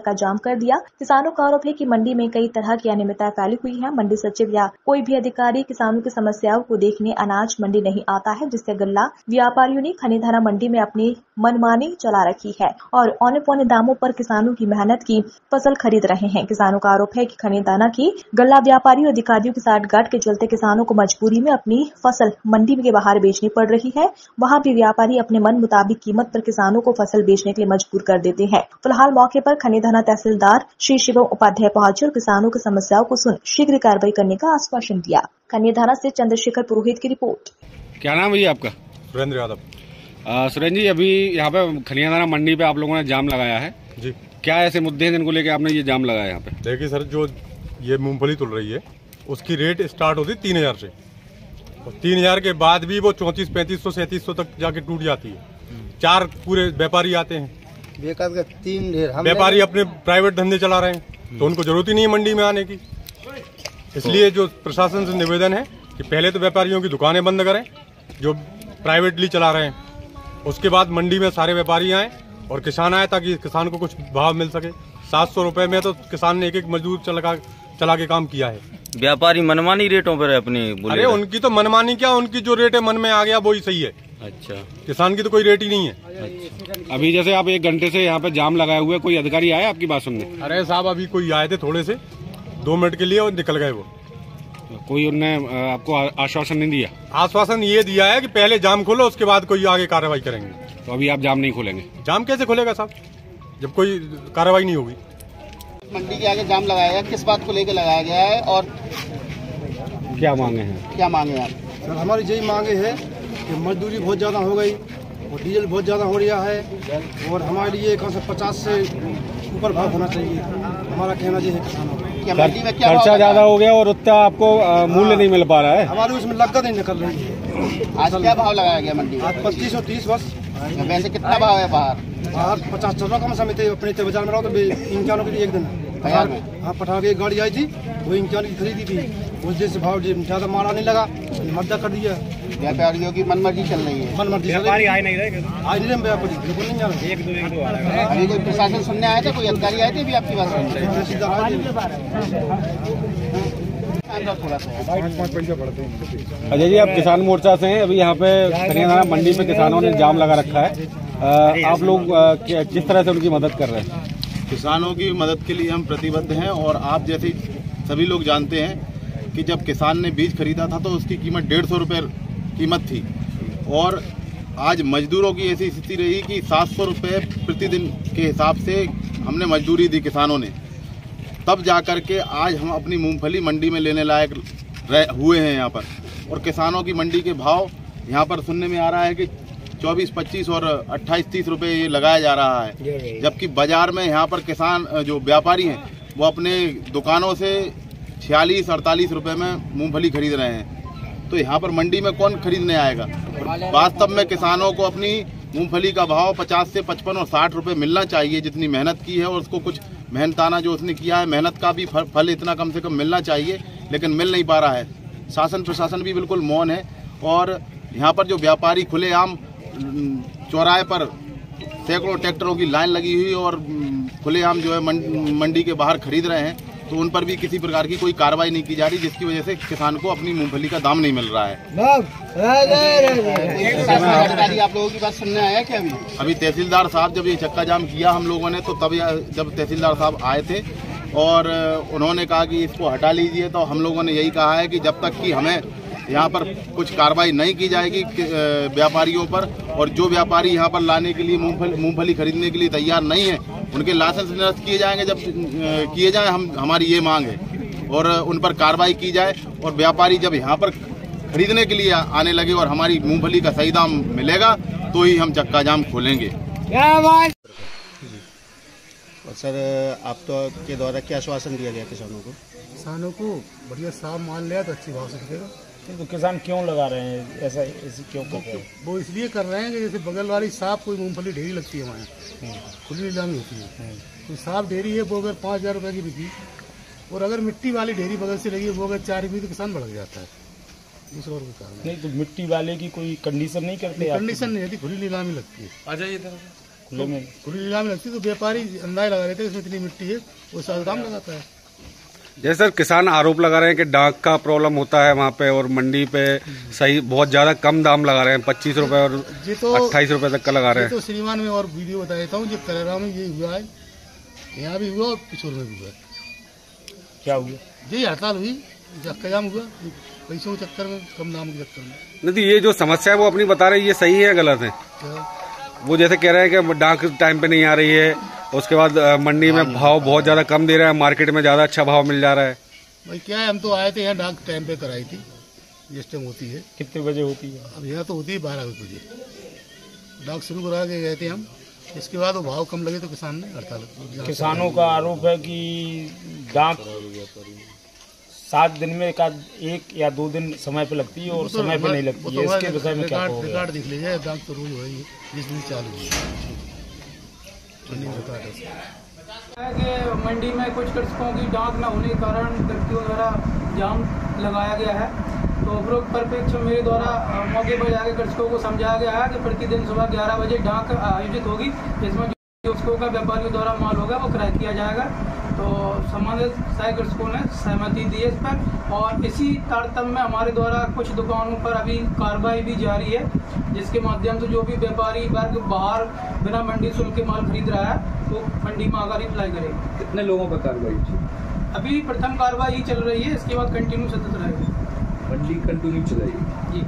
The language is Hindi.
चक्का जाम कर दिया। किसानों का आरोप है कि मंडी में कई तरह की अनियमितता फैली हुई है। मंडी सचिव या कोई भी अधिकारी किसानों की समस्याओं को देखने अनाज मंडी नहीं आता है, जिससे गल्ला व्यापारियों ने खनीधाना मंडी में अपनी मनमानी चला रखी है और औने पौने दामों पर किसानों की मेहनत की फसल खरीद रहे हैं। किसानों का आरोप है कि खनीदाना की गल्ला व्यापारियों और अधिकारियों के साथ गांठ के चलते किसानों को मजबूरी में अपनी फसल मंडी के बाहर बेचनी पड़ रही है। वहां भी व्यापारी अपने मन मुताबिक कीमत पर किसानों को फसल बेचने के लिए मजबूर कर देते हैं। फिलहाल मौके पर खनीदाना तहसीलदार श्री शिवम उपाध्याय पहुंचे और किसानों की समस्याओं को सुन शीघ्र कार्रवाई करने का आश्वासन दिया। खनीदाना से चंद्रशेखर पुरोहित की रिपोर्ट। क्या नाम है जी आपका? सुरेंद्र यादव। सुरेंद्र जी, अभी यहाँ पे खनीदाना मंडी पे आप लोगों ने जाम लगाया है जी। क्या ऐसे मुद्दे हैं जिनको लेके आपने ये जाम लगाया यहाँ पे? देखिए सर, जो ये मूंगफली तुल रही है उसकी रेट स्टार्ट होती 3000 से और 3000 के बाद भी वो 3400, 3500, 3700 तक जाके टूट जाती है। 4 पूरे व्यापारी आते हैं, व्यापारी अपने प्राइवेट धंधे चला रहे हैं तो उनको जरूरत ही नहीं है मंडी में आने की। इसलिए जो प्रशासन से निवेदन है कि पहले तो व्यापारियों की दुकानें बंद करें जो प्राइवेटली चला रहे हैं, उसके बाद मंडी में सारे व्यापारी आए और किसान आए ताकि किसान को कुछ भाव मिल सके। 700 रुपए में तो किसान ने एक मजदूर चला के काम किया है। व्यापारी मनमानी रेटों पर अपनी बोले। अरे उनकी तो मनमानी क्या, उनकी जो रेट है मन में आ गया वही सही है। अच्छा, किसान की तो कोई रेट ही नहीं है। अच्छा। अभी जैसे आप 1 घंटे से यहाँ पे जाम लगाए हुए, कोई अधिकारी आया आपकी बात सुनने? अरे साहब, अभी कोई आए थे थोड़े से 2 मिनट के लिए और निकल गए वो। कोई उनने आपको आश्वासन नहीं दिया? आश्वासन ये दिया है कि पहले जाम खोलो, उसके बाद कोई आगे कार्रवाई करेंगे। तो अभी आप जाम नहीं खोलेंगे? जाम कैसे खोलेगा साहब जब कोई कार्रवाई नहीं होगी? मंडी के आगे जाम लगाया गया, किस बात को लेकर लगाया गया है और क्या मांगे हैं? क्या मांगे आप? सर, हमारी यही मांगे है कि मजदूरी बहुत ज़्यादा हो गई और डीजल बहुत ज़्यादा हो रहा है और हमारे लिए कम से 50 से ऊपर भाव होना चाहिए। हमारा कहना ये है किसानों को। मंडी में क्या खर्चा ज्यादा हो गया और उतना आपको मूल्य नहीं मिल पा रहा है। हमारी उसमें लागत नहीं निकल रही है। आज क्या भाव लगाया गया मंडी में? आज 25 और 30 बस। वैसे कितना भाव है बाहर? 50 चल रहा कम समय थे अपने बाजार में रहो तो 51 की एक दिन बाजार में। हाँ, पठान की एक गाड़ी आई थी, वो 51 की खरीदी थी। उस दिन से भाव ज्यादा मारा नहीं लगा, मद्दा कर दिया। व्यापारियों की मनमर्जी चल रही है। मनमर्जी व्यापारी आए नहीं रहे, व्यापारी बिल्कुल नहीं आ रहे। एक दो अभी कोई प्रशासन सुनने आया था, कोई अधिकारी आए थे भी आपकी बात सुनने? अजय जी, आप किसान मोर्चा से हैं, अभी यहाँ पे खनीदाना मंडी पे किसानों ने जाम लगा रखा है। आप लोग किस तरह से उनकी मदद कर रहे हैं? किसानों की मदद के लिए हम प्रतिबद्ध हैं और आप जैसे सभी लोग जानते हैं कि जब किसान ने बीज खरीदा था तो उसकी कीमत 150 रुपये कीमत थी और आज मजदूरों की ऐसी स्थिति रही कि 700 रुपये प्रतिदिन के हिसाब से हमने मजदूरी दी किसानों ने, तब जाकर के आज हम अपनी मूंगफली मंडी में लेने लायक हुए हैं यहाँ पर। और किसानों की मंडी के भाव यहाँ पर सुनने में आ रहा है कि 24, 25 और 28, 30 रुपये ये लगाया जा रहा है, जबकि बाजार में यहाँ पर किसान जो व्यापारी हैं वो अपने दुकानों से 46, 48 रुपये में मूंगफली खरीद रहे हैं। तो यहाँ पर मंडी में कौन खरीदने आएगा? वास्तव में किसानों को अपनी मूंगफली का भाव 50 से 55 और 60 रुपये मिलना चाहिए, जितनी मेहनत की है और उसको कुछ मेहनताना जो उसने किया है, मेहनत का भी फल इतना कम से कम मिलना चाहिए, लेकिन मिल नहीं पा रहा है। शासन प्रशासन भी बिल्कुल मौन है और यहाँ पर जो व्यापारी खुलेआम चौराहे पर सैकड़ों ट्रैक्टरों की लाइन लगी हुई और खुलेआम जो है मंडी के बाहर खरीद रहे हैं, तो उन पर भी किसी प्रकार की कोई कार्रवाई नहीं की जा रही, जिसकी वजह से किसान को अपनी मूंगफली का दाम नहीं मिल रहा है। आप लोगों की बात सुनने आया क्या? अभी तहसीलदार साहब जब ये चक्का जाम किया हम लोगों ने, तो तब जब तहसीलदार साहब आए थे और उन्होंने कहा कि इसको हटा लीजिए, तो हम लोगों ने यही कहा है कि जब तक कि हमें यहाँ पर कुछ कार्रवाई नहीं की जाएगी व्यापारियों पर, और जो व्यापारी यहाँ पर लाने के लिए मूंगफली खरीदने के लिए तैयार नहीं है उनके लाइसेंस निरस्त किए जाएंगे। जब किए जाए हमारी ये मांग है और उन पर कार्रवाई की जाए, और व्यापारी जब यहाँ पर खरीदने के लिए आने लगे और हमारी मूंगफली का सही दाम मिलेगा तो ही हम चक्का जाम खोलेंगे। सर, आप तो के द्वारा क्या आश्वासन दिया गया किसानों को? किसानों को बढ़िया साफ मान लिया तो अच्छी भाव से बिकेगा। तो किसान क्यों लगा रहे हैं ऐसा क्यों कर रहे हैं? वो इसलिए कर रहे हैं कि जैसे बगल वाली साफ कोई मूंगफली ढेरी लगती है हमारे, खुली नीलामी होती है, तो साफ ढेरी है वो अगर 5000 रुपये की बिकी, और अगर मिट्टी वाली ढेरी बगल से लगी वो अगर 4 भी तो किसान भड़क जाता है। दूसरा और कोई कारण नहीं। तो मिट्टी वाले की कोई कंडीशन नहीं करते? कंडीशन नहीं रहती, खुली नीलामी लगती है। अच्छा, ये खुले में खुली नीलामी लगती तो व्यापारी अंदाज लगा रहे थे इसमें इतनी मिट्टी है, वो साल दाम लगाता है। जैसे सर किसान आरोप लगा रहे हैं कि डाक का प्रॉब्लम होता है वहाँ पे और मंडी पे सही बहुत ज्यादा कम दाम लगा रहे हैं, 25 रुपए और 28 रुपए तक का लगा रहे हैं। तो श्रीमान में और वीडियो बता देता हूँ, जो करेरा में ये हुआ है, यहाँ भी हुआ और पिछोर में भी हुआ। क्या हुआ? ये हड़ताल हुई, कयाम हुआ पैसों के चक्कर में, कम दाम के चक्कर में। नहीं, ये जो समस्या है वो अपनी बता रहे हैं, ये सही है गलत है? वो जैसे कह रहे हैं कि डाक टाइम पे नहीं आ रही है, उसके बाद मंडी में भाव बहुत ज्यादा कम दे रहा है, मार्केट में ज्यादा अच्छा भाव मिल जा रहा है। भाई क्या है, हम तो आए थे यहाँ, डाक टाइम पे कराई थी, जिस टाइम होती है। कितने बजे होती है? अब यहाँ तो होती है 12 बजे, डाक शुरू करा के गए थे हम। इसके बाद वो भाव कम लगे तो किसान ने हड़ताल। किसानों का आरोप है कि डाक 7 दिन में एक या 2 दिन समय पे लगती है और समय पे नहीं लगती है, इसके विषय में क्या कहोगे? रिकॉर्ड दिख लीजिए, डाक तो रोज हो रही है, 20 दिन चालू है कि मंडी में कुछ कृषकों की डाक न होने के कारण व्यक्तियों द्वारा जाम लगाया गया है। तो उपरोक्त परिप्रेक्ष्य मेरे द्वारा मौके पर जाकर कृषकों को समझाया गया है कि प्रतिदिन सुबह 11 बजे डाक आयोजित होगी, जिसमें कृषकों का व्यापारियों द्वारा माल होगा वो क्रय किया जाएगा। तो संबंधित सहायक कृषकों ने सहमति दी है इस पर, और इसी तारतम्य में हमारे द्वारा कुछ दुकानों पर अभी कार्रवाई भी जारी है, जिसके माध्यम से जो भी व्यापारी वर्ग बाहर बिना मंडी शुल्क के माल खरीद रहा है वो मंडी में आकर अप्लाई करेगा। कितने लोगों पर कार्रवाई? अभी प्रथम कार्रवाई ही चल रही है, इसके बाद कंटिन्यू सतत रहेगी। मंडी कंटिन्यू चलाएगी जी।